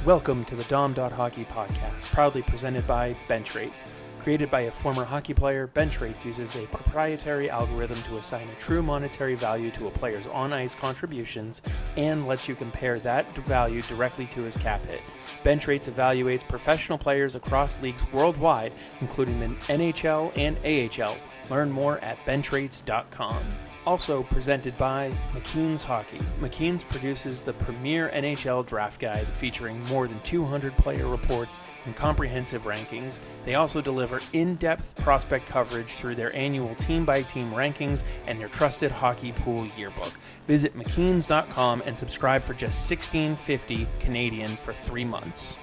Welcome to the Dom.Hockey podcast, proudly presented by Bench Rates. Created by a former hockey player, Bench Rates uses a proprietary algorithm to assign a true monetary value to a player's on-ice contributions and lets you compare that value directly to his cap hit. Bench Rates evaluates professional players across leagues worldwide, including the NHL and AHL. Learn more at benchrates.com. Also presented by McKeen's Hockey. McKeen's produces the premier NHL draft guide featuring more than 200 player reports and comprehensive rankings. They also deliver in-depth prospect coverage through their annual team-by-team rankings and their trusted hockey pool yearbook. Visit mckeens.com and subscribe for just $16.50 Canadian for 3 months.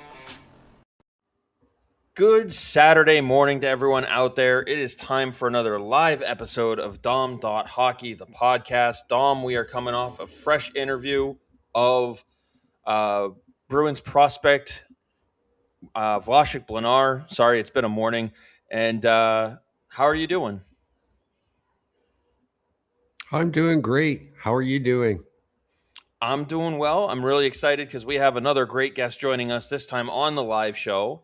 Good Saturday morning to everyone out there. It is time for another live episode of Dom.Hockey, the podcast. Dom, we are coming off a fresh interview of Bruins prospect Vlasic Blanar. Sorry, it's been a morning. And how are you doing? I'm doing great. How are you doing? I'm doing well. I'm really excited because we have another great guest joining us this time on the live show.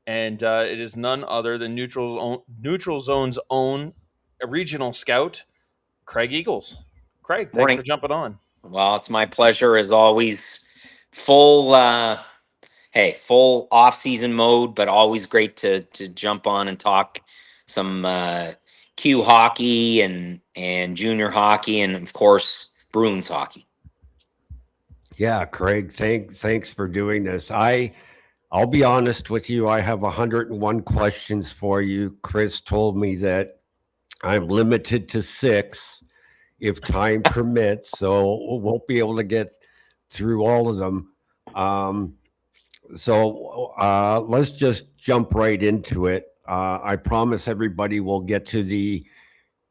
And it is none other than Neutral Zone's own regional scout, Craig Eagles. Craig, thanks for jumping on. Well, it's my pleasure as always. Full off-season mode, but always great to jump on and talk some Q hockey and junior hockey, and of course Bruins hockey. Yeah, Craig, thanks for doing this. I'll be honest with you. I have 101 questions for you. Chris told me that I'm limited to 6 if time permits, so we won't be able to get through all of them. So let's just jump right into it. I promise everybody we'll get to the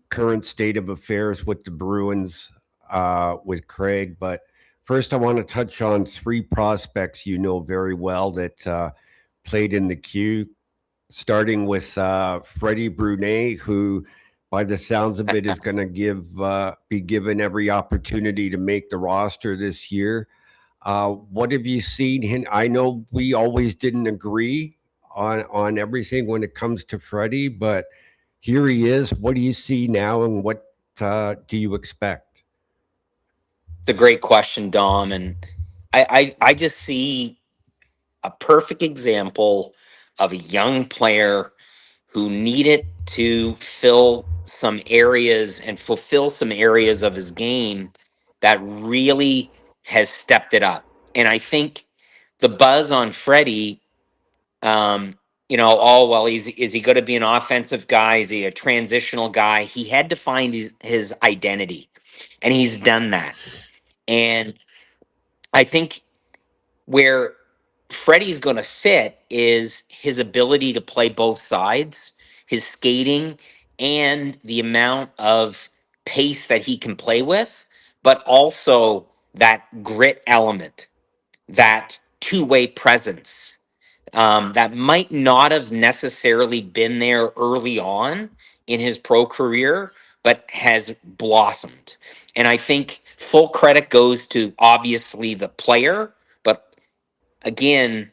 current state of affairs with the Bruins with Craig, but first, I want to touch on 3 prospects you know very well that played in the queue, starting with Freddie Brunet, who, by the sounds of it, is going to be given every opportunity to make the roster this year. What have you seen? I know we always didn't agree on everything when it comes to Freddie, but here he is. What do you see now, and what do you expect? It's a great question, Dom, and I just see a perfect example of a young player who needed to fill some areas and fulfill some areas of his game that really has stepped it up. And I think the buzz on Freddie, is he going to be an offensive guy? Is he a transitional guy? He had to find his identity, and he's done that. And I think where Freddie's going to fit is his ability to play both sides, his skating, and the amount of pace that he can play with, but also that grit element, that two-way presence that might not have necessarily been there early on in his pro career, but has blossomed. And I think full credit goes to obviously the player, but again,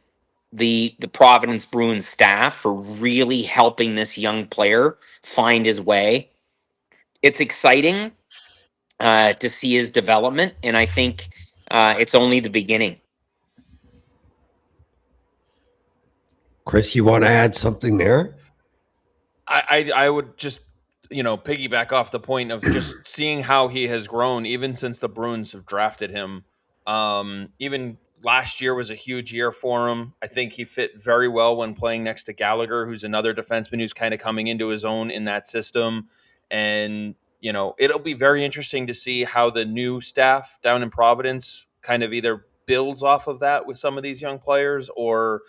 the Providence Bruins staff for really helping this young player find his way. It's exciting to see his development, and I think it's only the beginning. Chris, you want to add something there? I would just, piggyback off the point of just seeing how he has grown, even since the Bruins have drafted him. Even last year was a huge year for him. I think he fit very well when playing next to Gallagher, who's another defenseman who's kind of coming into his own in that system. And, it'll be very interesting to see how the new staff down in Providence kind of either builds off of that with some of these young players or,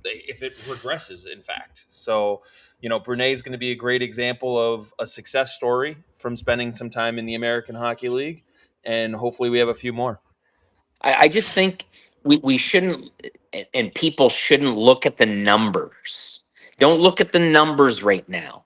if it regresses, in fact. So, Brunet is going to be a great example of a success story from spending some time in the American Hockey League, and hopefully we have a few more. I just think we shouldn't, and people shouldn't look at the numbers. Don't look at the numbers right now,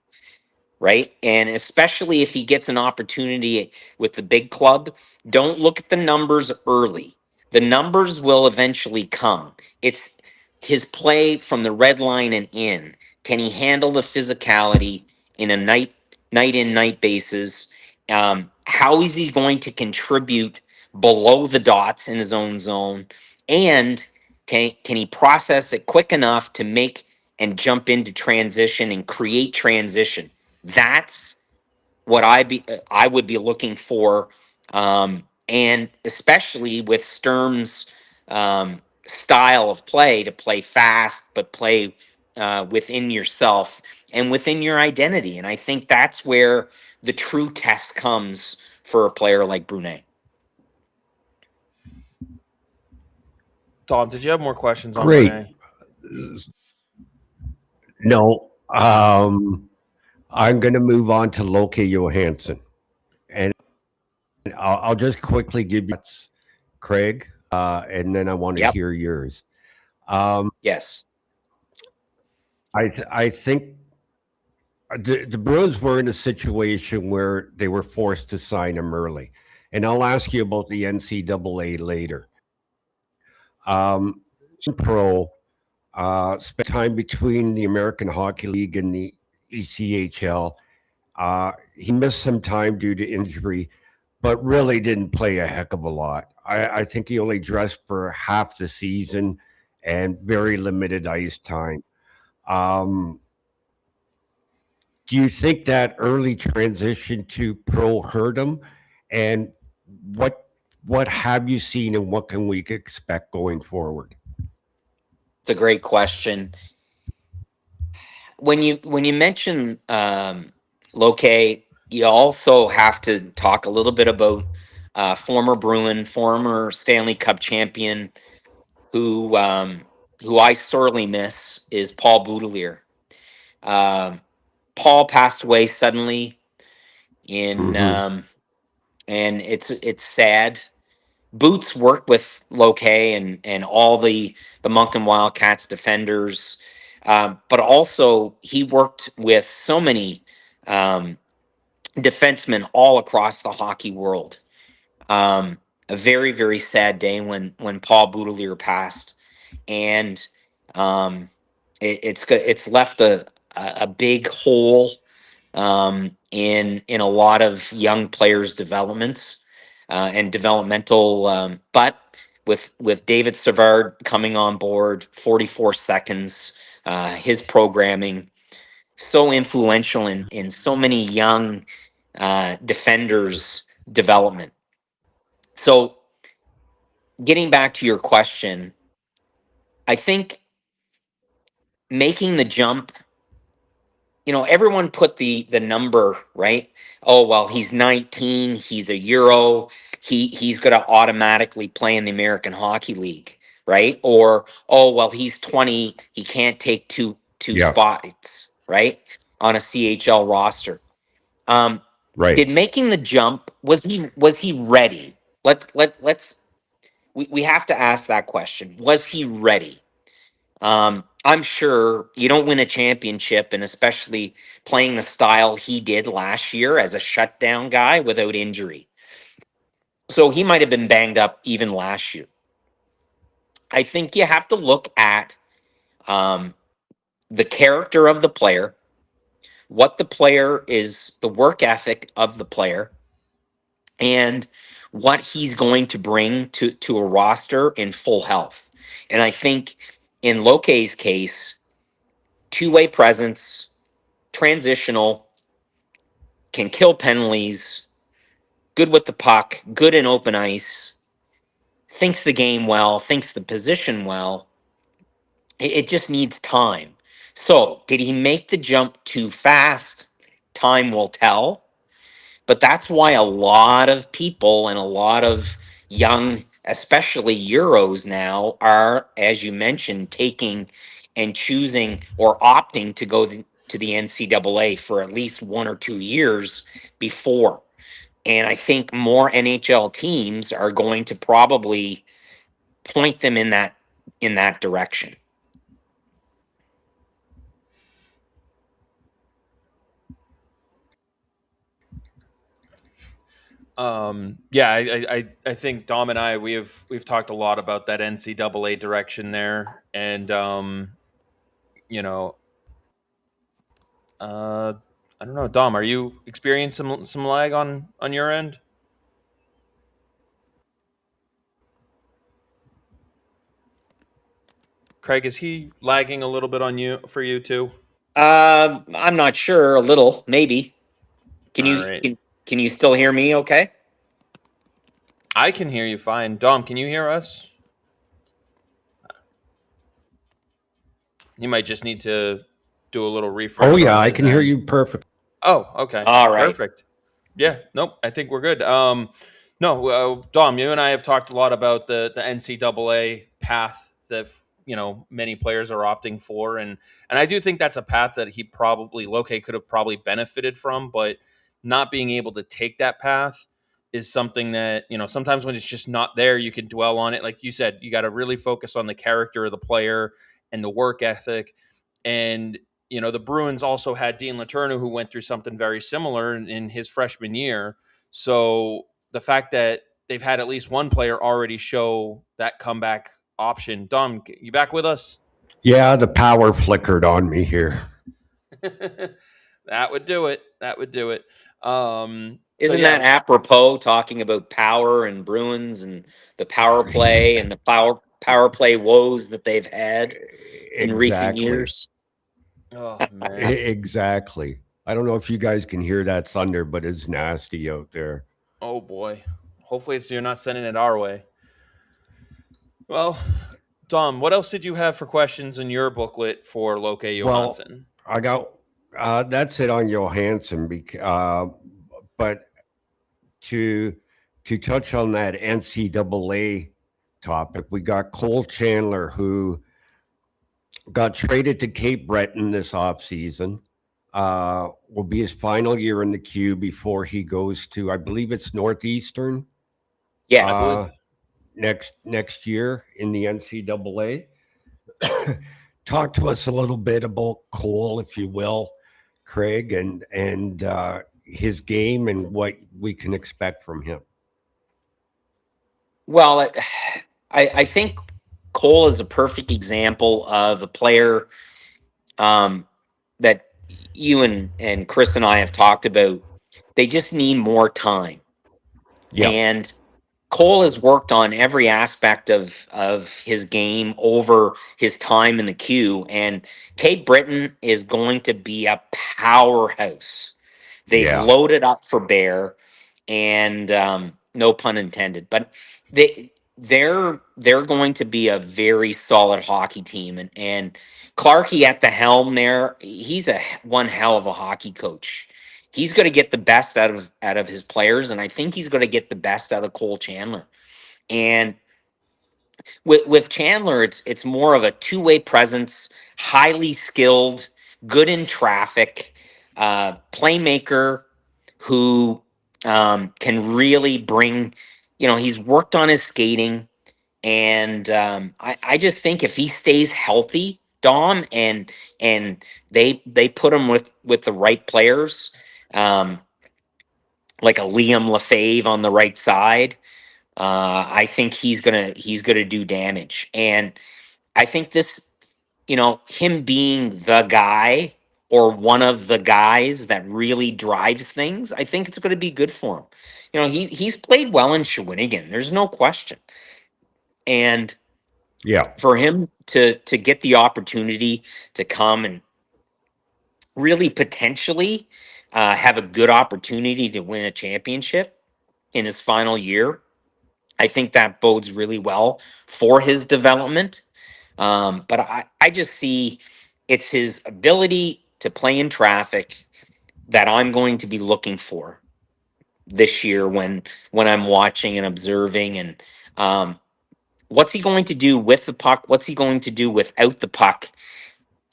right? And especially if he gets an opportunity with the big club, don't look at the numbers early. The numbers will eventually come. It's his play from the red line and in. Can he handle the physicality in a night in, night basis? How is he going to contribute below the dots in his own zone? And can he process it quick enough to make and jump into transition and create transition? That's what I would be looking for, and especially with Sturm's style of play, to play fast but play within yourself and within your identity. And I think that's where the true test comes for a player like Brunet. Dom, did you have more questions on Great. Brunet? No, I'm going to move on to Loke Johansen. And I'll just quickly give you Craig, and then I want to Yep. hear yours. Yes. I think the Bruins were in a situation where they were forced to sign him early. And I'll ask you about the NCAA later. Pro spent time between the American Hockey League and the ECHL. He missed some time due to injury, but really didn't play a heck of a lot. I think he only dressed for half the season and very limited ice time. Do you think that early transition to pro hurt him? And what have you seen, and what can we expect going forward? It's a great question. When you mention Loke, you also have to talk a little bit about former Bruin, former Stanley Cup champion, who I sorely miss, is Paul Boudelier. Paul passed away suddenly in, and it's sad. Boots worked with Loke and all the Moncton Wildcats defenders, but also he worked with so many defensemen all across the hockey world. A very, very sad day when Paul Boudelier passed, and it's left a big hole in a lot of young players' developments and developmental. But with David Savard coming on board, 44 seconds, his programming so influential in so many young defenders' development. So, getting back to your question, I think making the jump, everyone put the number, right? Oh, well, he's 19, he's a Euro, he's going to automatically play in the American Hockey League, right? Or, oh, well, he's 20, he can't take two Yeah, spots, right? On a CHL roster. right. Did making the jump, was he ready? Let's we have to ask that question. Was he ready? I'm sure you don't win a championship, and especially playing the style he did last year as a shutdown guy without injury. So he might have been banged up even last year. I think you have to look at um, the character of the player, what the player is, the work ethic of the player, and what he's going to bring to a roster in full health. And I think in Loke's case, two-way presence, transitional, can kill penalties, good with the puck, good in open ice, thinks the game well, thinks the position well. It just needs time. So, did he make the jump too fast? Time will tell. But that's why a lot of people and a lot of young, especially Euros now, are, as you mentioned, taking and choosing or opting to go to the NCAA for at least 1 or 2 years before. And I think more NHL teams are going to probably point them in that direction. Yeah, I think Dom and I we've talked a lot about that NCAA direction there, and you know, uh, I don't know, Dom, are you experiencing some lag on your end? Craig, is he lagging a little bit on you for you too? I'm not sure. A little, maybe. Can All you right, can you still hear me? Okay. I can hear you fine. Dom, can you hear us? He might just need to do a little Oh refresh yeah, on I his can hear end. you perfect. Oh, okay. All right. Perfect. Yeah, nope, I think we're good. No, Dom, you and I have talked a lot about the NCAA path that many players are opting for, and I do think that's a path that he probably Loke could have probably benefited from, but not being able to take that path is something that sometimes when it's just not there, you can dwell on it. Like you said, you got to really focus on the character of the player and the work ethic, and the Bruins also had Dean Letourneau, who went through something very similar in his freshman year. So the fact that they've had at least one player already show that comeback option. Dom, you back with us? Yeah, the power flickered on me here. That would do it. That would do it. So Isn't yeah, that apropos talking about power and Bruins and the power play and the power play woes that they've had in recent Exactly. years? oh man, Exactly. I don't know if you guys can hear that thunder, but it's nasty out there. oh boy. Hopefully, you're not sending it our way. Well, Dom, what else did you have for questions in your booklet for Loke Well, Johansen? I got that's it on Johansson. But to touch on that NCAA topic, we got Cole Chandler, who got traded to Cape Breton this offseason. Will be his final year in the queue before he goes to, I believe it's Northeastern I believe. uh, next year in the NCAA. Talk to us a little bit about Cole, if you will, Craig, and his game and what we can expect from him. Well, I think Cole is a perfect example of a player that you and Chris and I have talked about. They just need more time. Yep. And Cole has worked on every aspect of his game over his time in the queue, and Cape Breton is going to be a powerhouse. They've Yeah. loaded up for Bear, and no pun intended, but they're going to be a very solid hockey team, and Clarkey at the helm there, he's one hell of a hockey coach. He's going to get the best out of his players, and I think he's going to get the best out of Cole Chandler. And with Chandler, it's more of a two-way presence, highly skilled, good in traffic, playmaker who can really bring. He's worked on his skating, and I just think if he stays healthy, Dom, and they put him with the right players, um, like a Liam Lefebvre on the right side. I think he's gonna do damage, and I think this, him being the guy or one of the guys that really drives things, I think it's going to be good for him. He's played well in Shawinigan. There's no question, and Yeah. for him to get the opportunity to come and really potentially have a good opportunity to win a championship in his final year, I think that bodes really well for his development. But I just see it's his ability to play in traffic that I'm going to be looking for this year when I'm watching and observing. And what's he going to do with the puck? What's he going to do without the puck?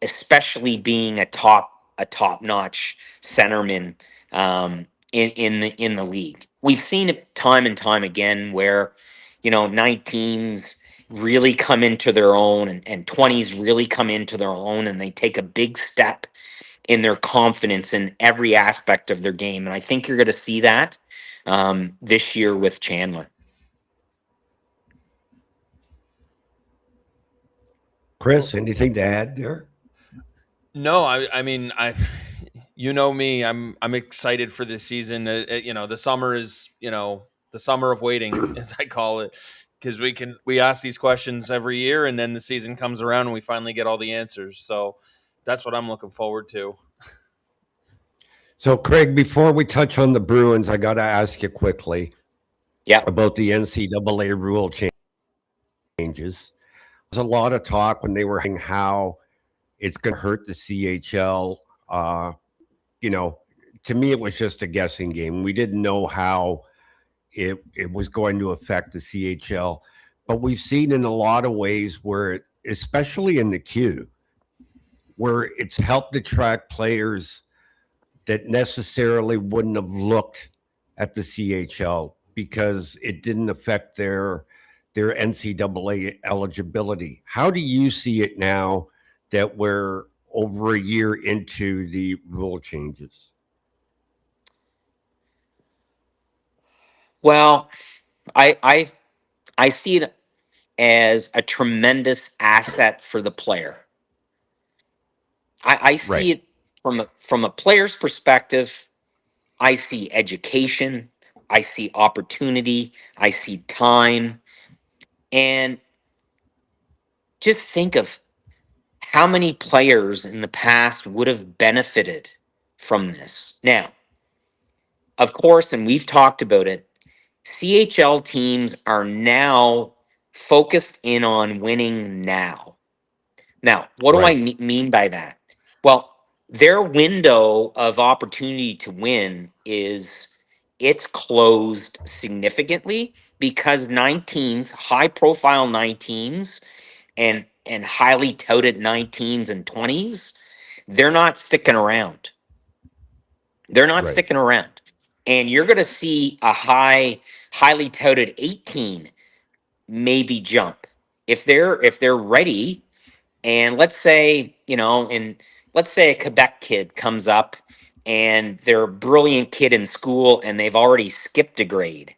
Especially being a top notch centerman in the league. We've seen it time and time again where 19s really come into their own, and 20s really come into their own, and they take a big step in their confidence in every aspect of their game. And I think you're going to see that this year with Chandler. Chris, anything to add there? No, I mean, you know me, I'm excited for this season. The summer is, the summer of waiting, as I call it, because we ask these questions every year, and then the season comes around and we finally get all the answers. So that's what I'm looking forward to. So, Craig, before we touch on the Bruins, I got to ask you quickly Yeah. about the NCAA rule changes. There's a lot of talk when they were saying how it's going to hurt the CHL. To me, it was just a guessing game. We didn't know how it was going to affect the CHL. But we've seen in a lot of ways where, especially in the Q, where it's helped attract players that necessarily wouldn't have looked at the CHL because it didn't affect their NCAA eligibility. How do you see it now that we're over a year into the rule changes? Well, I see it as a tremendous asset for the player. I see Right. it from a player's perspective. I see education, I see opportunity, I see time, and just think of how many players in the past would have benefited from this. Now, of course, and we've talked about it, CHL teams are now focused in on winning now. Now, what do I Right. mean by that? Well, their window of opportunity to win it's closed significantly because 19s, high profile 19s and highly touted 19s and 20s, they're not sticking around. They're not Right. sticking around. And you're going to see a highly touted 18 maybe jump. If they're ready, and let's say, let's say a Quebec kid comes up and they're a brilliant kid in school and they've already skipped a grade,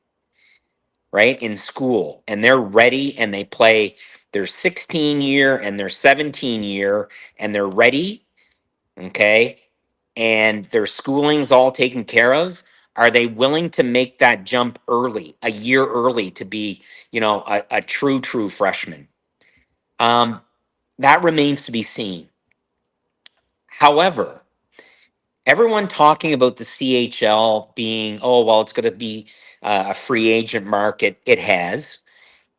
right? In school, and they're ready and they play their 16 year and their 17 year and they're ready, okay? And their schooling's all taken care of. Are they willing to make that jump early, a year early, to be, a true freshman? That remains to be seen. However, everyone talking about the CHL being, oh, well, it's going to be a free agent market. It has.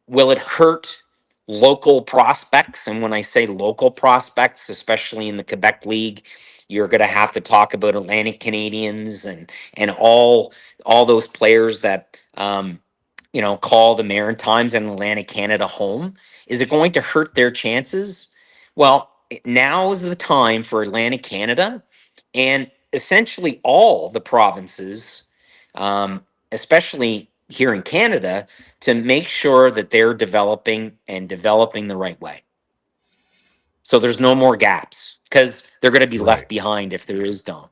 Will it hurt local prospects? And when I say local prospects, especially in the Quebec League, you're going to have to talk about Atlantic Canadians and all those players that call the Maritimes and Atlantic Canada home. Is it going to hurt their chances? Well, now is the time for Atlantic Canada and essentially all the provinces, especially here in Canada, to make sure that they're developing the right way. So there's no more gaps because they're going to be left Right. behind if there is Dom.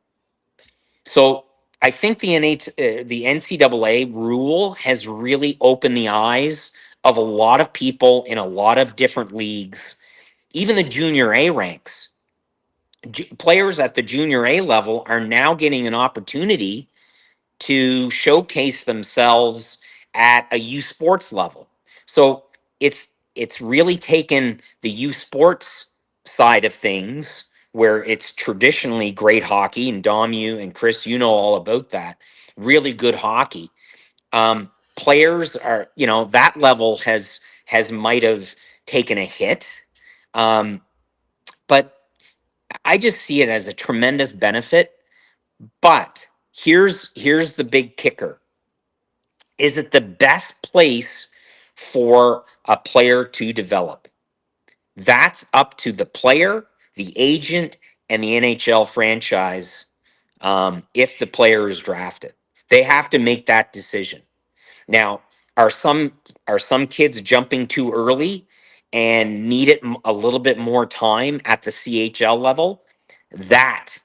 So I think the NCAA rule has really opened the eyes of a lot of people in a lot of different leagues, even the junior A ranks. Players at the junior A level are now getting an opportunity to showcase themselves at a U Sports level. So it's really taken the U Sports side of things where it's traditionally great hockey, and Dom, you and Chris, you know all about that. Really good hockey. Players are, that level has might have taken a hit. But I just see it as a tremendous benefit. But here's the big kicker. Is it the best place for a player to develop? That's up to the player, the agent, and the NHL franchise. If the player is drafted, they have to make that decision. Now, are some kids jumping too early and need it a little bit more time at the CHL level? That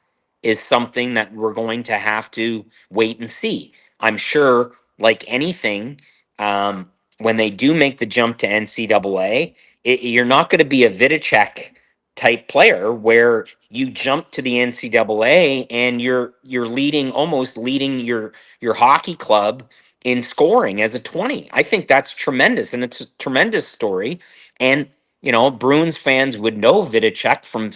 is something that we're going to have to wait and see. I'm sure like anything, when they do make the jump to NCAA, you're not going to be a Vidicek type player where you jump to the NCAA and you're almost leading your hockey club in scoring as a 20. I think that's tremendous, and it's a tremendous story. And Bruins fans would know Vidicek from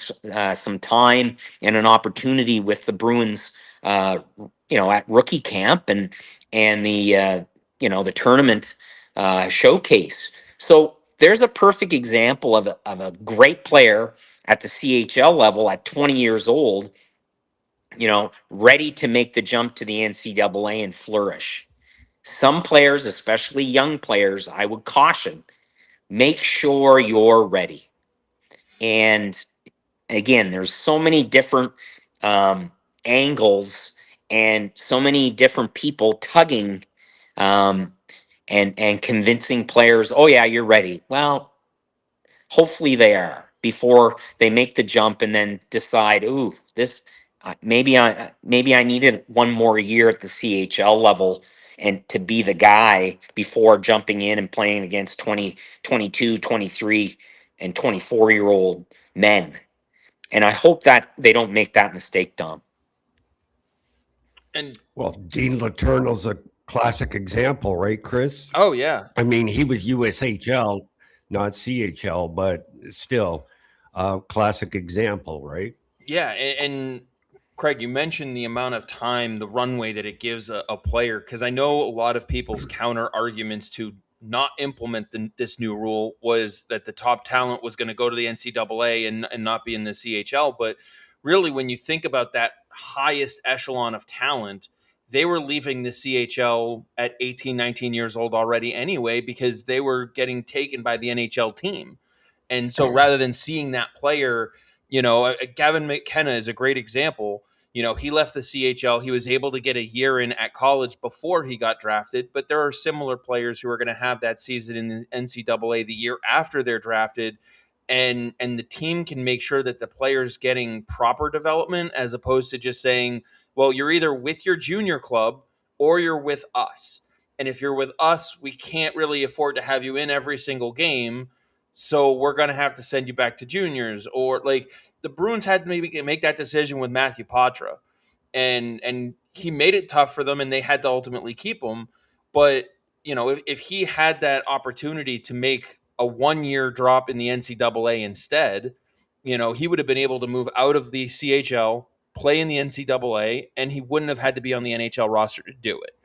some time and an opportunity with the Bruins, at rookie camp and the tournament showcase. So there's a perfect example of a great player at the CHL level at 20 years old, ready to make the jump to the NCAA and flourish. Some players, especially young players, I would caution, make sure you're ready. And again, there's so many different angles and so many different people tugging and convincing players, oh yeah, you're ready. Well, hopefully they are before they make the jump and then decide, ooh, this maybe I needed one more year at the CHL level and to be the guy before jumping in and playing against 20, 22, 23, and 24-year-old men. And I hope that they don't make that mistake, Dom. And Well, Dean Letourneau's a classic example, right, Chris? oh yeah, I mean, he was USHL, not CHL, but still a classic example, right? yeah, and Craig, you mentioned the amount of time, the runway that it gives a player, because I know a lot of people's counter arguments to not implement this new rule was that the top talent was going to go to the NCAA and not be in the CHL. But really, when you think about that highest echelon of talent, they were leaving the CHL at 18, 19 years old already anyway, because they were getting taken by the NHL team. And so rather than seeing that player, Gavin McKenna is a great example. He left the CHL. He was able to get a year in at college before he got drafted, but there are similar players who are going to have that season in the NCAA the year after they're drafted. And the team can make sure that the player's getting proper development as opposed to just saying, well, you're either with your junior club or you're with us. And if you're with us, we can't really afford to have you in every single game. So we're going to have to send you back to juniors. Or like the Bruins had to maybe make that decision with Matthew Patra, and he made it tough for them, and they had to ultimately keep him. But if he had that opportunity to make a 1 year drop in the NCAA instead, he would have been able to move out of the CHL, play in the NCAA, and he wouldn't have had to be on the NHL roster to do it.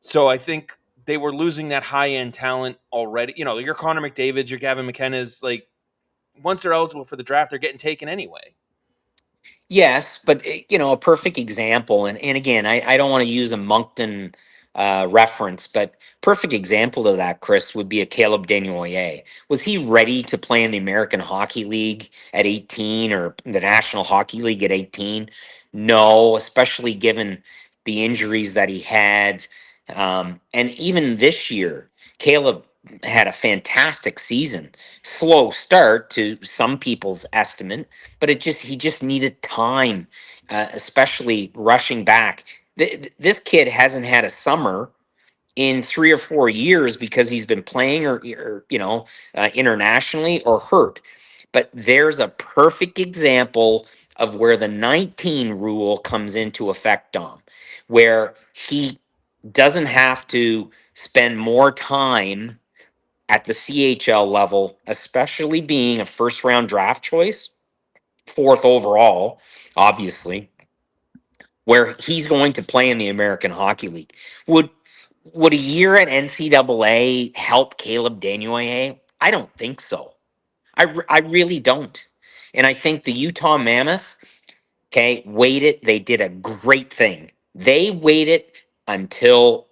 So I think they were losing that high end talent already. Your Connor McDavid's, your Gavin McKenna's, like once they're eligible for the draft, they're getting taken anyway. Yes, but a perfect example, and again, I don't want to use a Moncton reference, but perfect example of that, Chris, would be a Caleb Desnoyers. Was he ready to play in the American Hockey League at 18 or the National Hockey League at 18? No, especially given the injuries that he had, and even this year, Caleb had a fantastic season. Slow start to some people's estimate, but he just needed time, especially rushing back. This kid hasn't had a summer in 3 or 4 years because he's been playing or internationally or hurt. But there's a perfect example of where the 19 rule comes into effect, Dom, where he doesn't have to spend more time at the CHL level, especially being a first round draft choice, fourth overall, obviously, where he's going to play in the American Hockey League. Would a year at NCAA help Caleb Desnoyers? I don't think so. I really don't. And I think the Utah Mammoth, okay, waited. They did a great thing. They waited until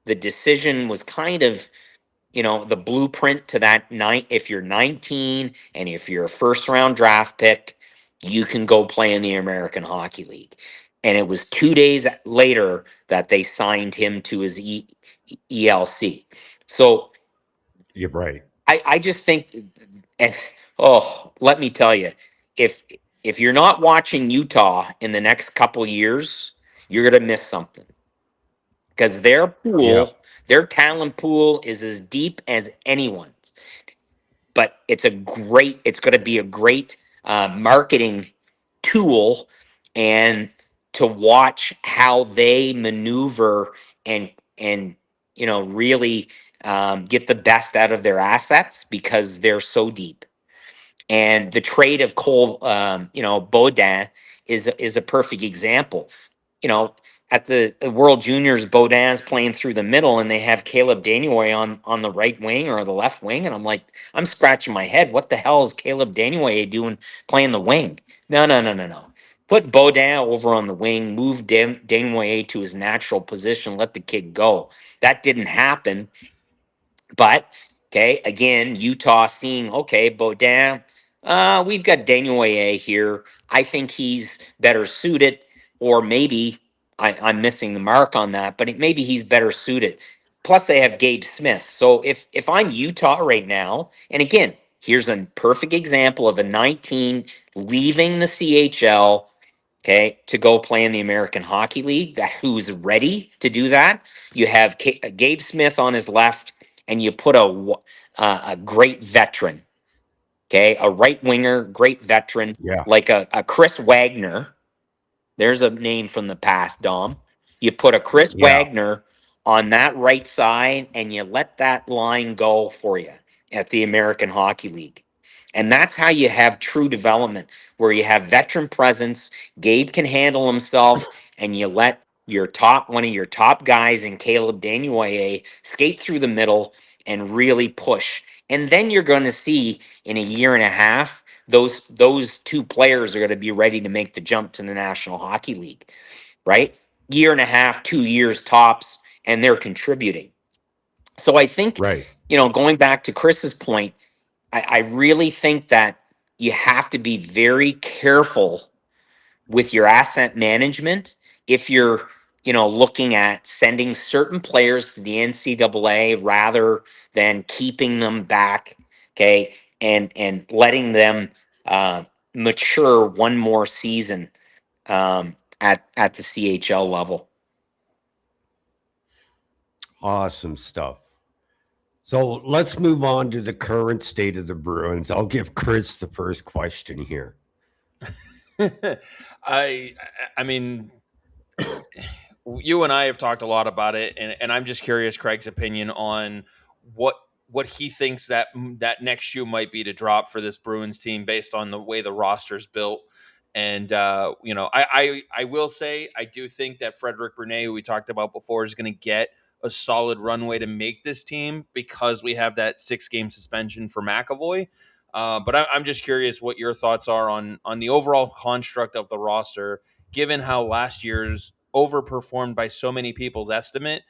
the decision was kind of the blueprint to that night. If you're 19 and if you're a first round draft pick, you can go play in the American Hockey League. And it was 2 days later that they signed him to his ELC. So You're right. I just think, and let me tell you, if you're not watching Utah in the next couple years, you're gonna miss something. because their Yeah. pool, their talent pool is as deep as anyone's. But it's going to be a great marketing tool, and to watch how they maneuver and really get the best out of their assets because they're so deep. And the trade of Cole, Baudin is a perfect example. You know, at the World Juniors, Baudin's playing through the middle, and they have Caleb Daniel on the right wing or the left wing, and I'm like, I'm scratching my head. What the hell is Caleb Daniel doing playing the wing? No, no, no, no, no. Put Baudin over on the wing, move Daniel to his natural position, let the kid go. That didn't happen, but okay, again, Utah seeing, okay, Baudin, we've got Daniel here. I think he's better suited, or maybe I'm missing the mark on that, but maybe he's better suited. Plus, they have Gabe Smith. So if I'm Utah right now, and again, here's a perfect example of a 19 leaving the CHL, okay, to go play in the American Hockey League, that who's ready to do that. You have Gabe Smith on his left, and you put a great veteran, okay, a right winger, great veteran, Yeah. like a Chris Wagner. There's a name from the past, Dom. You put a Chris Yeah. Wagner on that right side, and you let that line go for you at the American Hockey League. And that's how you have true development, where you have veteran presence. Gabe can handle himself, and you let one of your top guys in Caleb Daniel skate through the middle and really push. And then you're going to see in a year and a half, those two players are going to be ready to make the jump to the National Hockey League, right? Year and a half, 2 years tops, and they're contributing. So I think, Right. going back to Chris's point, I really think that you have to be very careful with your asset management if you're, looking at sending certain players to the NCAA rather than keeping them back, okay, and letting them mature one more season at the CHL level. Awesome stuff. So let's move on to the current state of the Bruins. I'll give Chris the first question here. I mean, you and I have talked a lot about it, and I'm just curious Craig's opinion on what he thinks that next shoe might be to drop for this Bruins team based on the way the roster's built. And I will say I do think that Frederic Brunet, who we talked about before, is going to get a solid runway to make this team because we have that 6-game suspension for McAvoy. But I'm just curious what your thoughts are on the overall construct of the roster, given how last year's overperformed by so many people's estimate.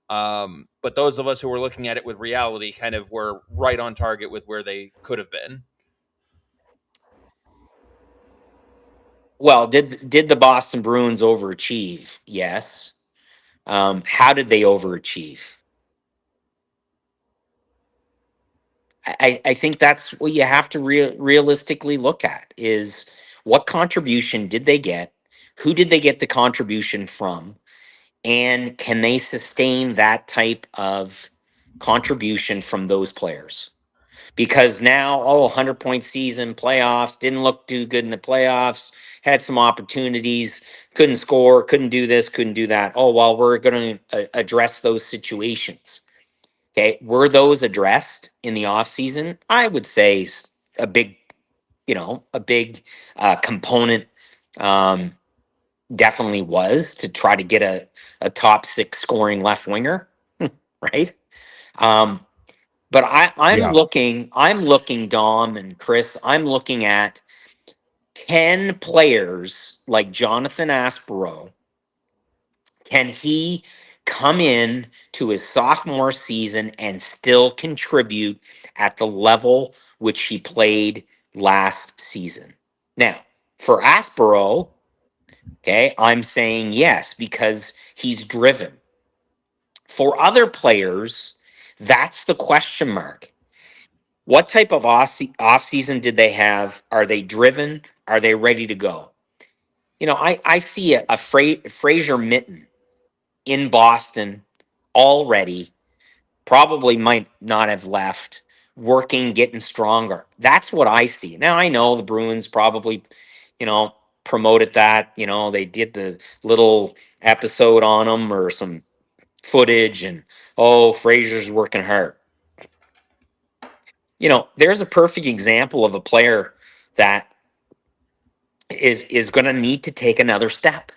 But those of us who were looking at it with reality kind of were right on target with where they could have been. Well, did the Boston Bruins overachieve? Yes. How did they overachieve? I think that's what you have to realistically look at is what contribution did they get? Who did they get the contribution from? And can they sustain that type of contribution from those players? Because now, 100-point season, playoffs, didn't look too good in the playoffs, had some opportunities, couldn't score, couldn't do this, couldn't do that. Oh, well, we're going to address those situations. Okay, were those addressed in the offseason? I would say a big, a big component definitely was to try to get a top 6 scoring left winger, right? But I'm Yeah. looking, Dom and Chris, I'm looking at, can players like Jonathan Aspero, can he come in to his sophomore season and still contribute at the level which he played last season? Now, for Aspero, okay, I'm saying yes, because he's driven. For other players, that's the question mark. What type of off season did they have? Are they driven? Are they ready to go? I see a Fraser Mitten in Boston already, probably might not have left, working, getting stronger. That's what I see. Now, I know the Bruins probably, promoted that. They did the little episode on them or some footage, and, oh, Fraser's working hard. There's a perfect example of a player that is going to need to take another step.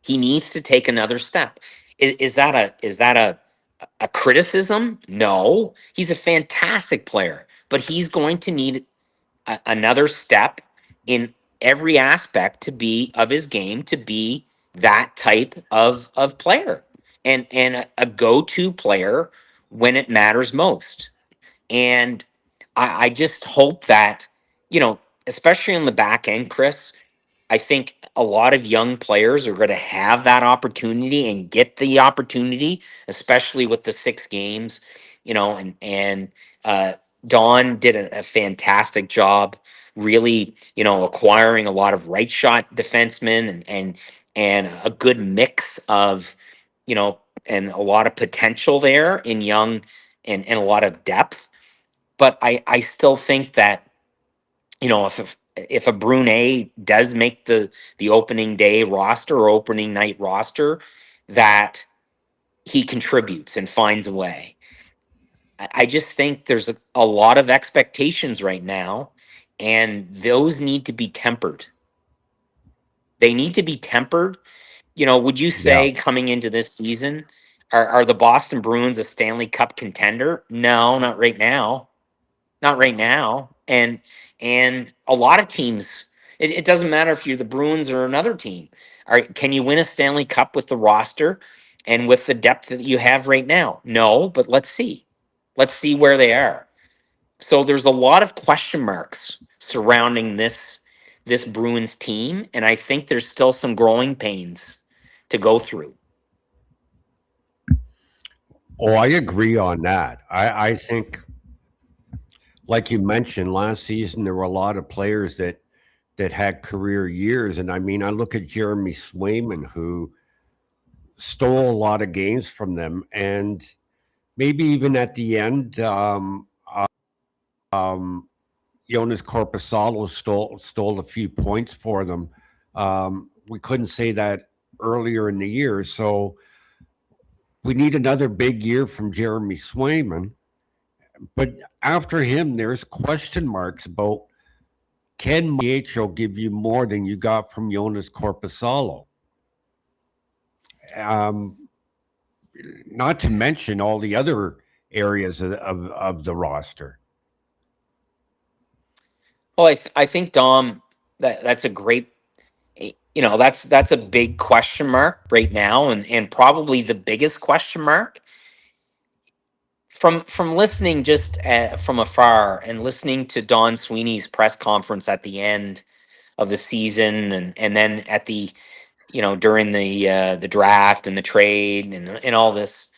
He needs to take another step. Is that a criticism? No, he's a fantastic player, but he's going to need another step in every aspect of his game to be that type of player, and a go-to player when it matters most. And I just hope that, especially on the back end, Chris, I think a lot of young players are going to have that opportunity and get the opportunity, especially with the 6 games, and uh, Don did a fantastic job, really, acquiring a lot of right shot defensemen, and a good mix of, you know, and a lot of potential there in young, and a lot of depth. But I still think that, if a Brunet does make the opening day roster or opening night roster, that he contributes and finds a way. I just think there's a lot of expectations right now, and those need to be tempered. They need to be tempered. Would you Yeah. say coming into this season, are the Boston Bruins a Stanley Cup contender? No, not right now. Not right now. And a lot of teams, it doesn't matter if you're the Bruins or another team. Can you win a Stanley Cup with the roster and with the depth that you have right now? No, but let's see. Let's see where they are. So there's a lot of question marks surrounding this Bruins team, and I think there's still some growing pains to go through. Oh, I agree on that. I think, like you mentioned, last season there were a lot of players that had career years, and I mean, I look at Jeremy Swayman, who stole a lot of games from them, and maybe even at the end, um, Jonas Corposalo stole a few points for them. We couldn't say that earlier in the year, so we need another big year from Jeremy Swayman. But after him, there's question marks about, can DiPietro give you more than you got from Jonas Corposalo? Um, Not to mention all the other areas of the roster. Well, I think, Dom, that's a great, that's a big question mark right now, and probably the biggest question mark from listening just from afar and listening to Don Sweeney's press conference at the end of the season, and then at the, during the draft and the trade and all this.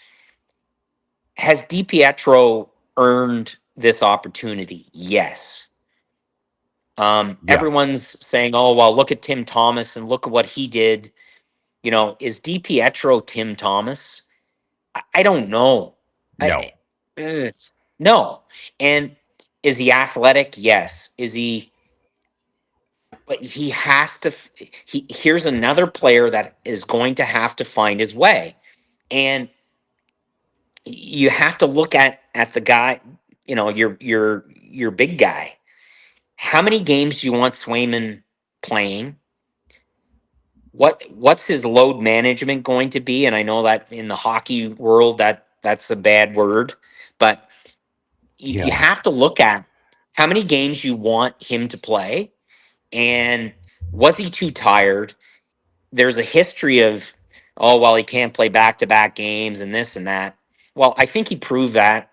Has DiPietro earned this opportunity? Yes. Yeah. Everyone's saying, "Oh, well, look at Tim Thomas and look at what he did." Is DiPietro Tim Thomas? I don't know. No. I no. And is he athletic? Yes. Is he? But he has to. Here's another player that is going to have to find his way, and you have to look at the guy. Your big guy. How many games do you want Swayman playing? What's his load management going to be? And I know that in the hockey world that's a bad word, but you Yeah. have to look at how many games you want him to play, and was he too tired? There's a history of, oh, well, he can't play back to back games and this and that. Well, I think he proved that.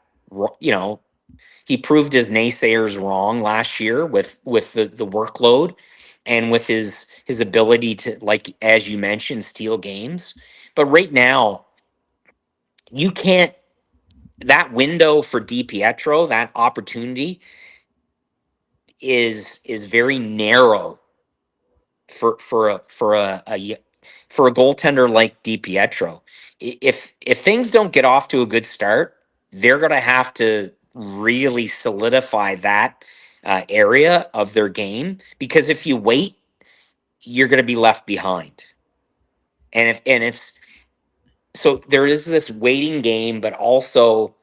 He proved his naysayers wrong last year with the workload, and with his ability to, like as you mentioned, steal games. But right now, you can't. That window for DiPietro, that opportunity is very narrow for for a goaltender like DiPietro, if things don't get off to a good start, they're going to have to really solidify that area of their game, because if you wait, you're going to be left behind. And it's so there is this waiting game, but also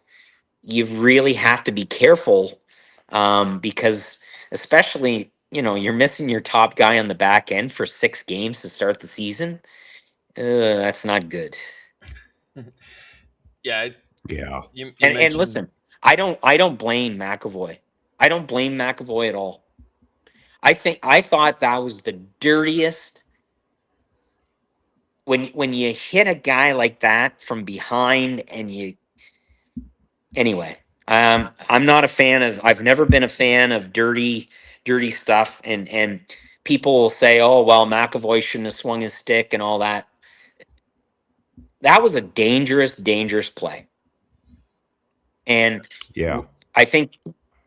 you really have to be careful, because especially, you're missing your top guy on the back end for 6 games to start the season. That's not good. Yeah, Yeah. you And mentioned listen, I don't blame McAvoy. I don't blame McAvoy at all. I thought that was the dirtiest, when you hit a guy like that from behind, and you anyway. I'm not a fan of. I've never been a fan of dirty stuff, and people will say, "Oh, well, McAvoy shouldn't have swung his stick and all that." That was a dangerous play, and Yeah. I think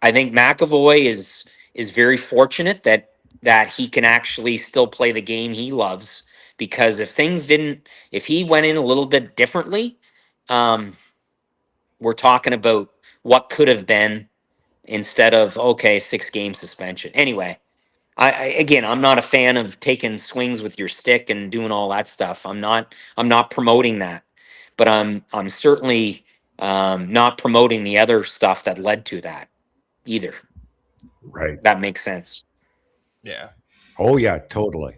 McAvoy is very fortunate that he can actually still play the game he loves, because if he went in a little bit differently, um, we're talking about what could have been, instead of, okay, 6 game suspension. Anyway, again, I'm not a fan of taking swings with your stick and doing all that stuff. I'm not promoting that, but I'm certainly not promoting the other stuff that led to that either. Right. That makes sense. yeah. Oh, yeah, totally.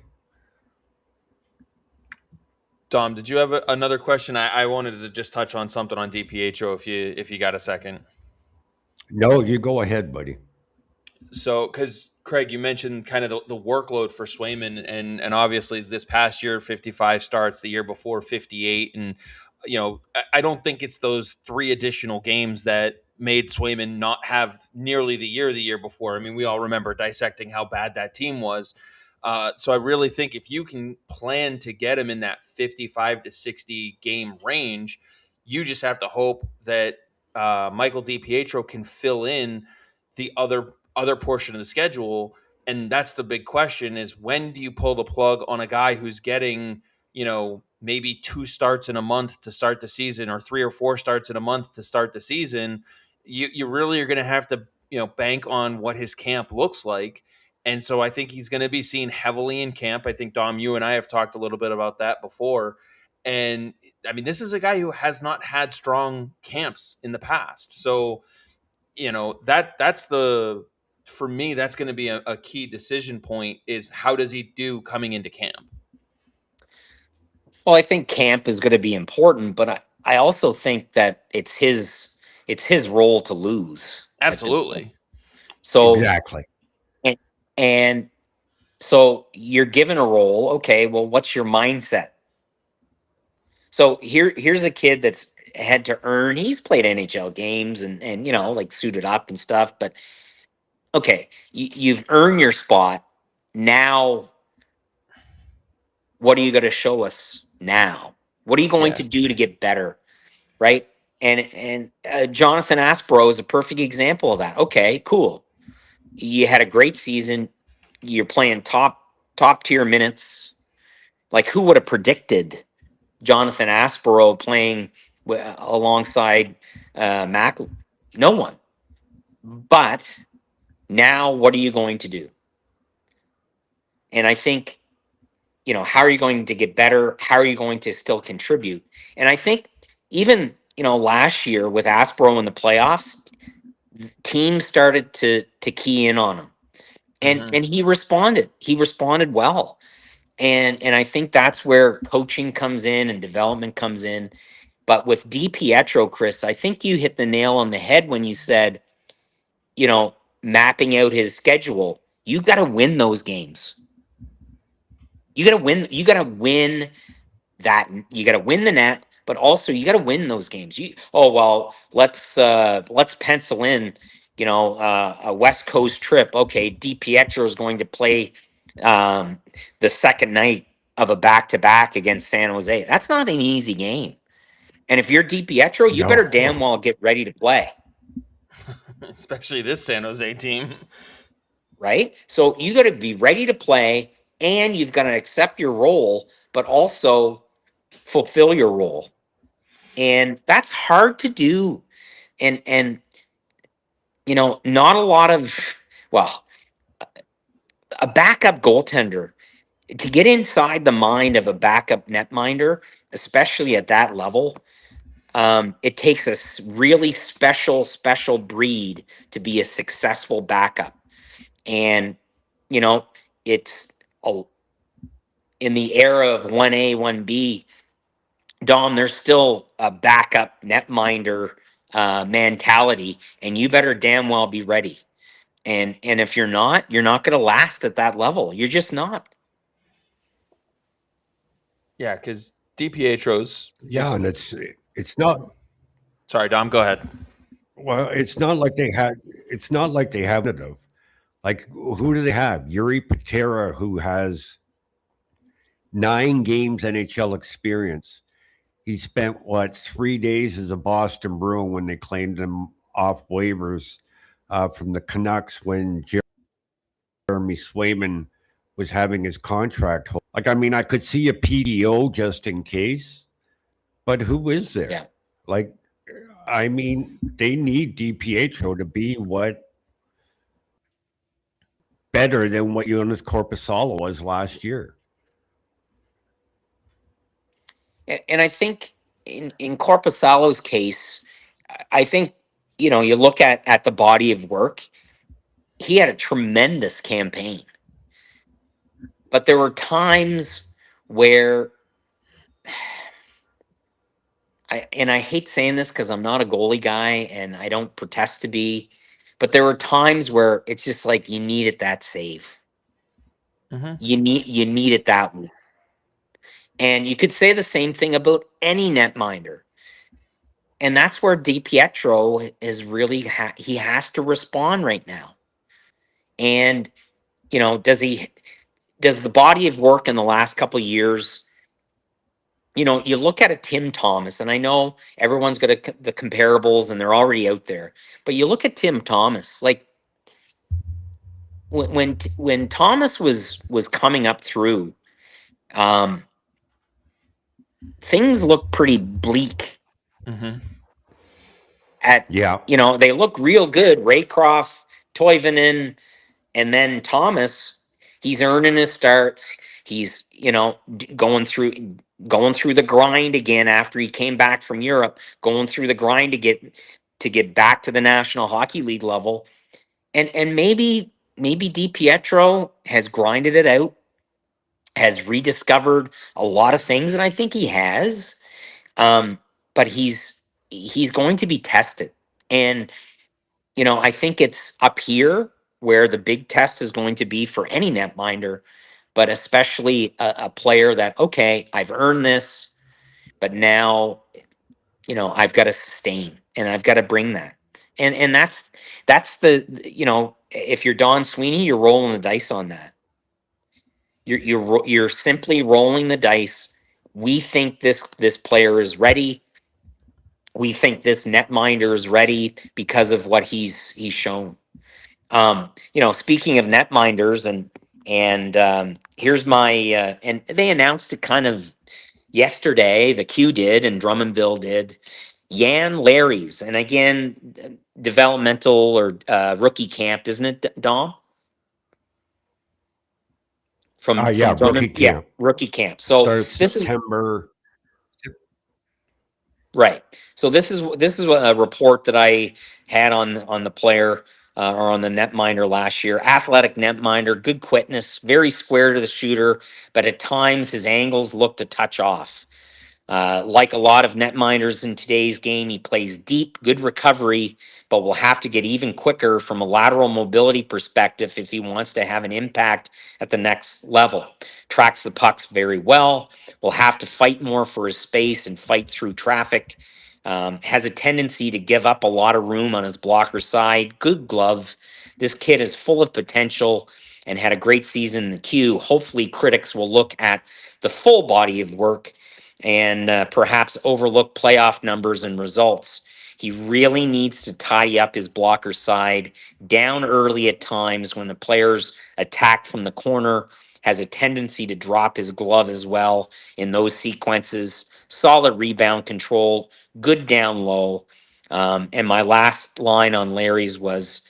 Dom, did you have another question? I wanted to just touch on something on DiPietro if you got a second. No, you go ahead, buddy. So, because Craig, you mentioned kind of the workload for Swayman, and obviously this past year 55 starts, the year before 58, and I don't think it's those 3 additional games that made Swayman not have nearly the year before. I mean, we all remember dissecting how bad that team was. So I really think if you can plan to get him in that 55 to 60 game range, you just have to hope that Michael DiPietro can fill in the other portion of the schedule. And that's the big question: is when do you pull the plug on a guy who's getting, maybe 2 starts in a month to start the season, or 3 or 4 starts in a month to start the season? You really are going to have to, bank on what his camp looks like. And so I think he's going to be seen heavily in camp. I think, Dom, you and I have talked a little bit about that before. And I mean, this is a guy who has not had strong camps in the past. So, that's for me, that's going to be a key decision point, is how does he do coming into camp? Well, I think camp is going to be important, but I also think that it's his role to lose at this point. Absolutely. So Exactly. and so you're given a role. Okay, well, what's your mindset? So here's a kid that's had to earn. He's played NHL games and like suited up and stuff. But okay, you've earned your spot. Now, what are you going to show us now? What are you going Yeah. to do to get better? Right? And Jonathan Aspro is a perfect example of that. Okay, cool. You had a great season. You're playing top tier minutes. Like, who would have predicted Jonathan Aspero playing alongside Mac? No one. But now, what are you going to do? And I think, how are you going to get better? How are you going to still contribute? And I think even, last year with Aspero in the playoffs, teams started to key in on him. And he responded. He responded well. And I think that's where coaching comes in and development comes in. But with DiPietro, Chris, I think you hit the nail on the head when you said, mapping out his schedule. You got to win those games. You got to win. You got to win that. You got to win the net, but also you got to win those games. Let's pencil in, a West Coast trip. Okay, DiPietro is going to play the second night of a back-to-back against San Jose. That's not an easy game. And if you're DiPietro, you better damn well get ready to play. Especially this San Jose team. Right? So you got to be ready to play, and you've got to accept your role, but also fulfill your role. And that's hard to do. And not a lot of, well, a backup goaltender, to get inside the mind of a backup netminder, especially at that level, it takes a really special breed to be a successful backup. And, it's in the era of 1A, 1B, Dom, there's still a backup netminder mentality, and you better damn well be ready. And if you're not going to last at that level. You're just not. Yeah, because DiPietro's Yeah, and it's not. Sorry, Dom. Go ahead. Well, it's not like they had. It's not like they have it of. Like, who do they have? Yuri Patera, who has 9 games NHL experience. He spent 3 days as a Boston Bruin when they claimed him off waivers from the Canucks when Jeremy Swayman was having his contract. Like, I mean, I could see a PDO just in case, but who is there? Yeah. Like, I mean, they need DiPietro to be better than what Jonas Corposalo was last year. And I think in Corposalo's case, I think, you look at the body of work, he had a tremendous campaign. But there were times where, I hate saying this because I'm not a goalie guy and I don't protest to be, but there were times where it's just like you needed that save. Mm-hmm. You needed that one. And you could say the same thing about any netminder. And that's where DiPietro is really, he has to respond right now. And, does the body of work in the last couple of years, you look at a Tim Thomas, and I know everyone's got the comparables and they're already out there, but you look at Tim Thomas, like when Thomas was coming up through, things look pretty bleak. Mm-hmm. They look real good. Raycroft, Toivonen, and then Thomas, he's earning his starts. He's, going through the grind again after he came back from Europe, going through the grind to get back to the National Hockey League level. And maybe DiPietro has grinded it out, has rediscovered a lot of things, and I think he has. But he's going to be tested. And, I think it's up here where the big test is going to be for any netminder, but especially a player that, okay, I've earned this, but now, I've got to sustain and I've got to bring that. And that's the, if you're Don Sweeney, you're rolling the dice on that. You're simply rolling the dice. We think this player is ready. We think this netminder is ready because of what he's shown. Speaking of netminders, and here's my and they announced it kind of yesterday. The Q did, and Drummondville did. Jan Larry's, and again, developmental or rookie camp, isn't it, Dom? From rookie camp. Yeah, rookie camp. So starts this September. Right. So this is a report that I had on the player or on the netminder last year. Athletic netminder, good quickness, very square to the shooter, but at times his angles looked a touch off. Like a lot of netminders in today's game, he plays deep, good recovery, but will have to get even quicker from a lateral mobility perspective if he wants to have an impact at the next level. Tracks the pucks very well, will have to fight more for his space and fight through traffic. Has a tendency to give up a lot of room on his blocker side. Good glove. This kid is full of potential and had a great season in the Q. Hopefully critics will look at the full body of work and perhaps overlook playoff numbers and results. He really needs to tidy up his blocker side down early at times when the players attack from the corner, has a tendency to drop his glove as well in those sequences. Solid rebound control, good down low. And my last line on Larry's was,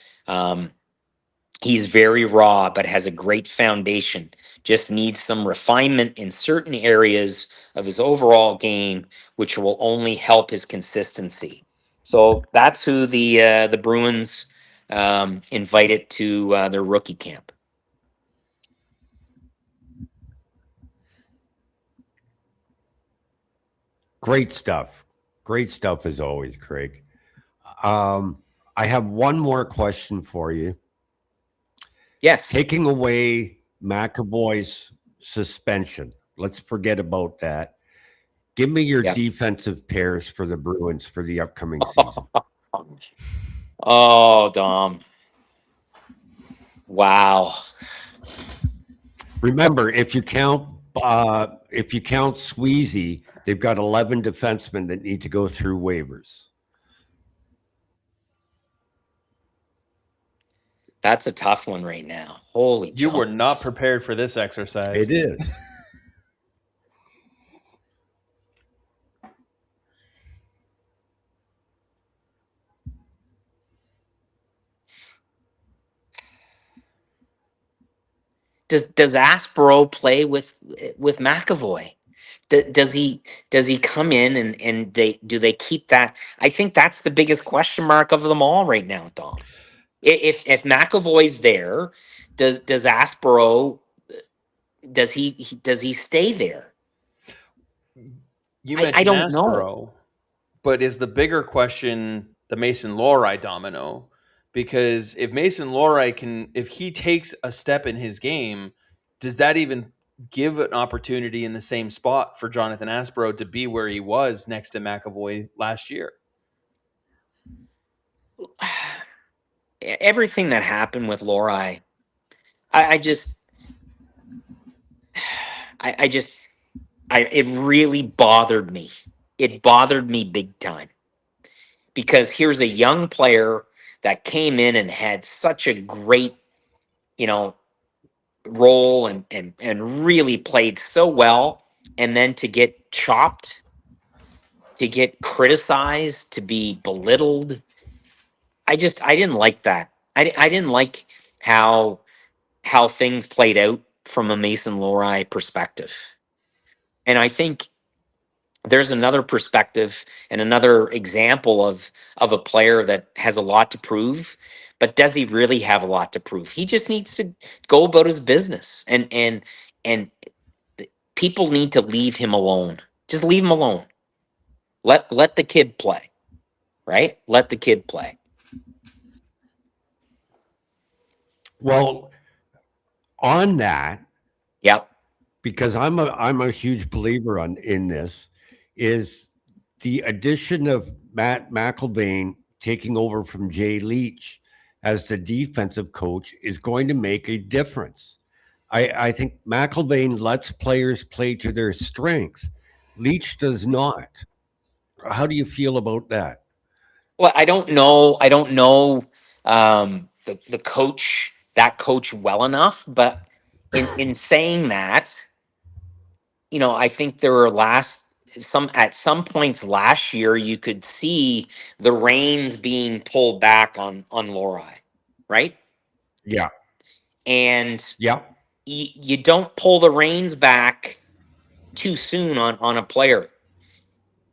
he's very raw, but has a great foundation. Just needs some refinement in certain areas of his overall game, which will only help his consistency. So that's who the Bruins invited to their rookie camp. Great stuff. Great stuff as always, Craig. I have one more question for you. Yes. Taking away McAvoy's suspension, let's forget about that. Give me your Yeah. defensive pairs for the Bruins for the upcoming season. Oh, Dom. Wow. Remember, if you count Sweezy, they've got 11 defensemen that need to go through waivers. That's a tough one right now. Holy You were Jones. not prepared for this exercise. It is. Does Aspero play with McAvoy? Does he come in and they keep that? I think that's the biggest question mark of them all right now, Dom. If McAvoy's there, does Aspero does he stay there? You I mentioned don't know. Aspero, but is the bigger question the Mason Lohrei domino? Because if Mason Lohrei if he takes a step in his game, does that even give an opportunity in the same spot for Jonathan Aspero to be where he was next to McAvoy last year? Everything that happened with Lohrei, it really bothered me. It bothered me big time. Because here's a young player that came in and had such a great, role and really played so well, and then to get chopped, to get criticized, to be belittled. I didn't like that. I didn't like how things played out from a Mason Lohrei perspective. And I think there's another perspective and another example of a player that has a lot to prove, but does he really have a lot to prove? He just needs to go about his business, and people need to leave him alone. Just leave him alone. Let the kid play, right? Let the kid play. Well, on that, Yep. because I'm a huge believer in this, is the addition of Matt McElvain taking over from Jay Leach as the defensive coach is going to make a difference. I think McElvain lets players play to their strength. Leach does not. How do you feel about that? Well, I don't know. I don't know the coach, that coach, well enough. But in saying that, I think there were at some points last year you could see the reins being pulled back on Lohrei, right? Yeah. And Yeah. you don't pull the reins back too soon on a player.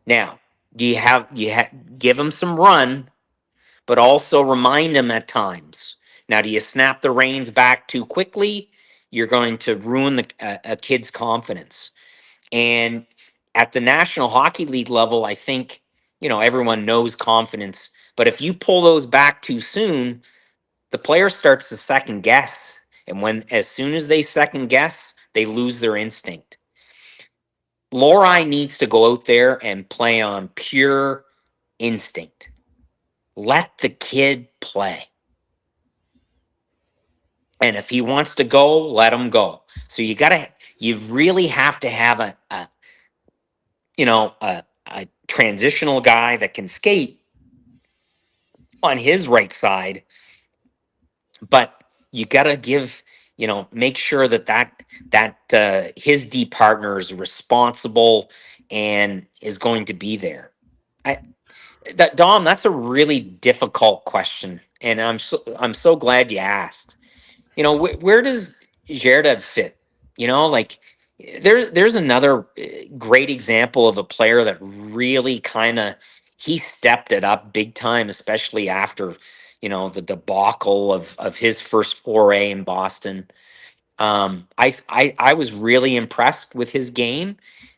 Now, do you give him some run, but also remind him at times. Now, do you snap the reins back too quickly? You're going to ruin a kid's confidence. And at the National Hockey League level, I think, everyone knows confidence. But if you pull those back too soon, the player starts to second guess. And as soon as they second guess, they lose their instinct. Lohrei needs to go out there and play on pure instinct. Let the kid play. And if he wants to go, let him go. So you really have to have a transitional guy that can skate on his right side, but you got to give, make sure that his D partner is responsible and is going to be there. Dom, that's a really difficult question, and I'm so glad you asked. Where does Gerda fit? Like there's another great example of a player that really kind of he stepped it up big time, especially after the debacle of his first foray in Boston. I was really impressed with his game,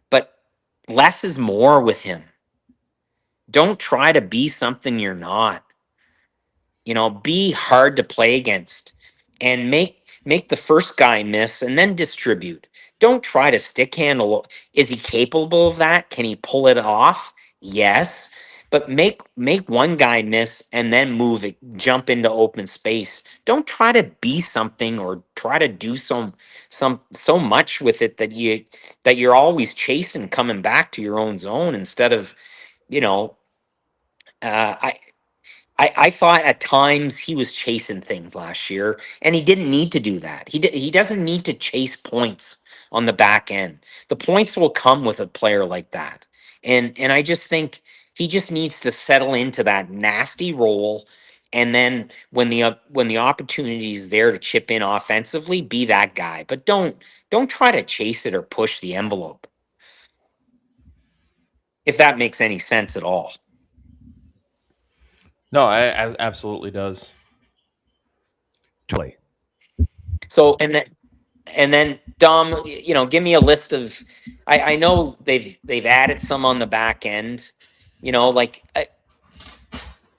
but less is more with him. Don't try to be something you're not. Be hard to play against and make the first guy miss and then distribute. Don't try to stick handle. Is he capable of that? Can he pull it off? Yes. But make one guy miss and then move it, jump into open space. Don't try to be something or try to do so much with it that you're always chasing coming back to your own zone instead of, you know, I thought at times he was chasing things last year, and he didn't need to do that. He doesn't need to chase points on the back end. The points will come with a player like that, and I just think he just needs to settle into that nasty role, and then when the opportunity is there to chip in offensively, be that guy. But don't try to chase it or push the envelope, if that makes any sense at all. No, I absolutely does. Totally. So and then Dom, give me a list of. I know they've added some on the back end. Like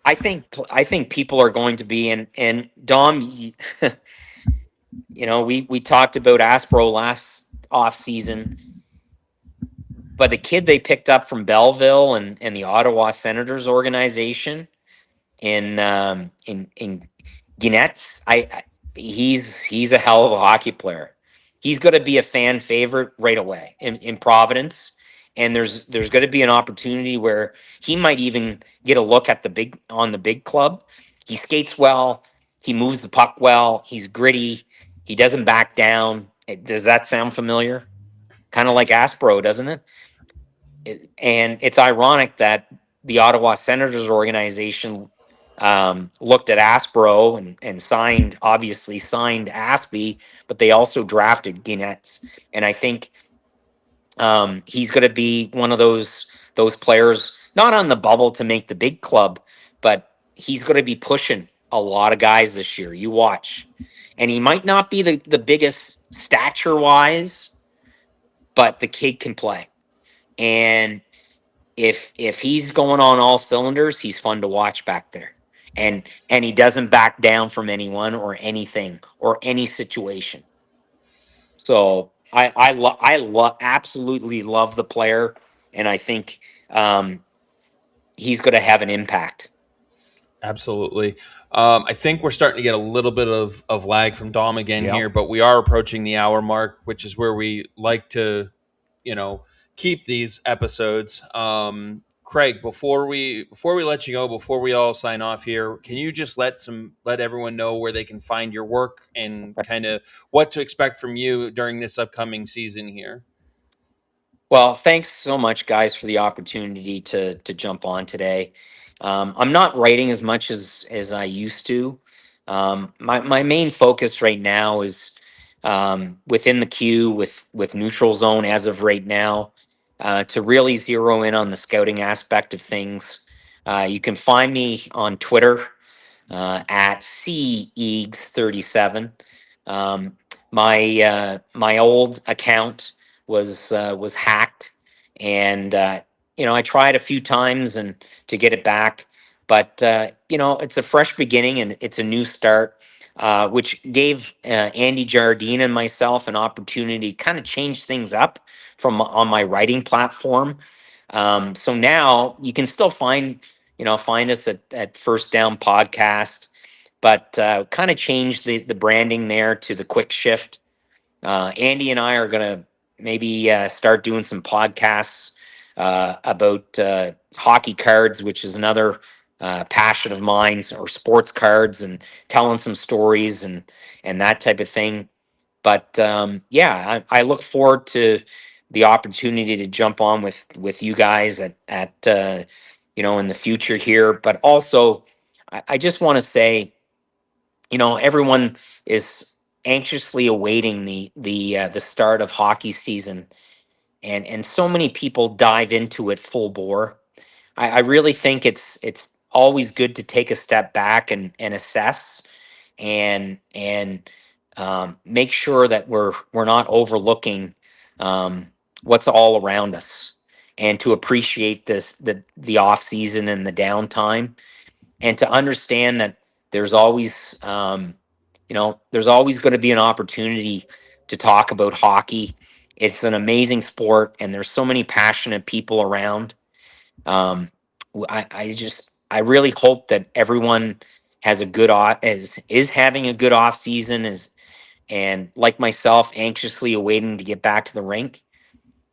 I think people are going to be and Dom. We talked about Aspro last off season, but the kid they picked up from Belleville and the Ottawa Senators organization in Guinette's, he's a hell of a hockey player. He's going to be a fan favorite right away in Providence, and there's going to be an opportunity where he might even get a look at the big club. He skates well, he moves the puck well, he's gritty, he doesn't back down. Does that sound familiar? Kind of like Aspro, doesn't it? And it's ironic that the Ottawa Senators organization looked at Aspro and signed Aspie, but they also drafted Guinette's. And I think he's going to be one of those players, not on the bubble to make the big club, but he's going to be pushing a lot of guys this year. You watch. And he might not be the biggest stature-wise, but the kid can play. And if he's going on all cylinders, he's fun to watch back there. And he doesn't back down from anyone or anything or any situation. So I absolutely love the player, and I think he's going to have an impact. Absolutely. I think we're starting to get a little bit of lag from Dom again Yep. here, but we are approaching the hour mark, which is where we like to, keep these episodes. Craig, before we let you go, before we all sign off here, can you just let everyone know where they can find your work and kind of what to expect from you during this upcoming season here? Well, thanks so much, guys, for the opportunity to jump on today. I'm not writing as much as I used to. My main focus right now is within the queue with Neutral Zone as of right now, to really zero in on the scouting aspect of things. You can find me on Twitter at CEAGS37. My old account was hacked, and I tried a few times and to get it back, but it's a fresh beginning and it's a new start, which gave Andy Jardine and myself an opportunity to kind of change things up from on my writing platform. So now you can still find us at First Down Podcast, but kind of change the branding there to the Quick Shift. Andy and I are going to maybe start doing some podcasts about hockey cards, which is another passion of mine, or sports cards, and telling some stories and that type of thing. But yeah, I look forward to the opportunity to jump on with you guys at in the future here. But also, I just want to say, everyone is anxiously awaiting the start of hockey season, and so many people dive into it full bore. I really think it's always good to take a step back and assess and make sure that we're not overlooking what's all around us, and to appreciate the off season and the downtime, and to understand that there's always there's always going to be an opportunity to talk about hockey. It's an amazing sport, and there's so many passionate people around. I really hope that everyone has a good is having a good off season, and like myself, anxiously awaiting to get back to the rink,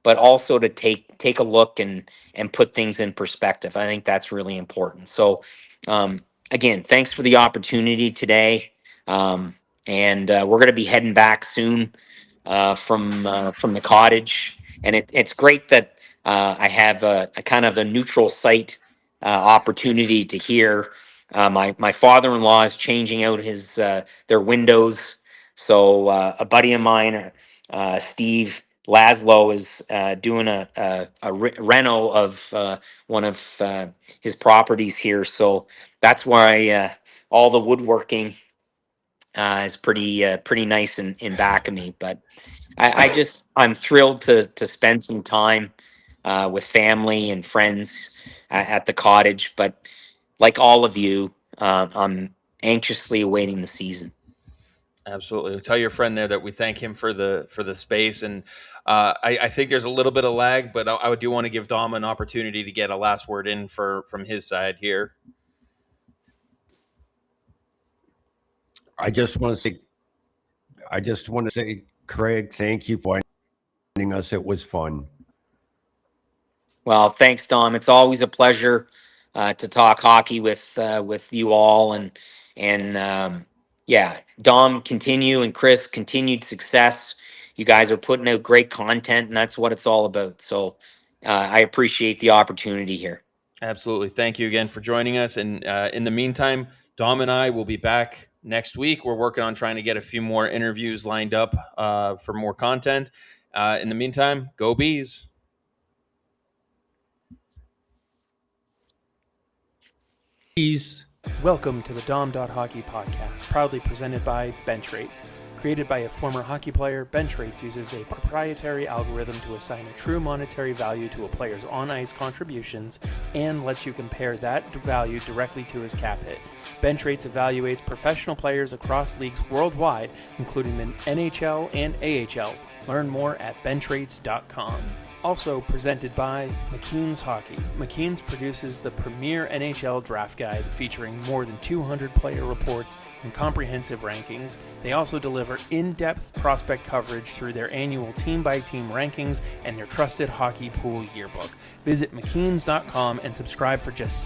but also to take a look and put things in perspective. I think that's really important. So again, thanks for the opportunity today. And we're going to be heading back soon from the cottage, and it's great that I have a kind of a neutral site opportunity to hear. My father-in-law is changing out his their windows, so a buddy of mine, Steve Laszlo, is doing a reno of one of his properties here. So that's why all the woodworking is pretty nice in back of me. But I'm thrilled to spend some time with family and friends at the cottage. But like all of you, I'm anxiously awaiting the season. Absolutely. Tell your friend there that we thank him for the space, and I think there's a little bit of lag, but I do want to give Dom an opportunity to get a last word in from his side here. I just want to say, Craig, thank you for joining us. It was fun. Well, thanks, Dom. It's always a pleasure to talk hockey with you all, and yeah, Dom, continue, and Chris, continued success. You guys are putting out great content, and that's what it's all about. So I appreciate the opportunity here. Absolutely. Thank you again for joining us. And in the meantime, Dom and I will be back next week. We're working on trying to get a few more interviews lined up for more content. In the meantime, go Bees. Peace. Welcome to the Dom.Hockey podcast, proudly presented by Bench Rates. Created by a former hockey player, Bench Rates uses a proprietary algorithm to assign a true monetary value to a player's on-ice contributions and lets you compare that value directly to his cap hit. Bench Rates evaluates professional players across leagues worldwide, including the NHL and AHL. Learn more at benchrates.com. Also presented by McKeen's Hockey. McKeen's produces the premier NHL draft guide featuring more than 200 player reports and comprehensive rankings. They also deliver in-depth prospect coverage through their annual team-by-team rankings and their trusted hockey pool yearbook. Visit mckeens.com and subscribe for just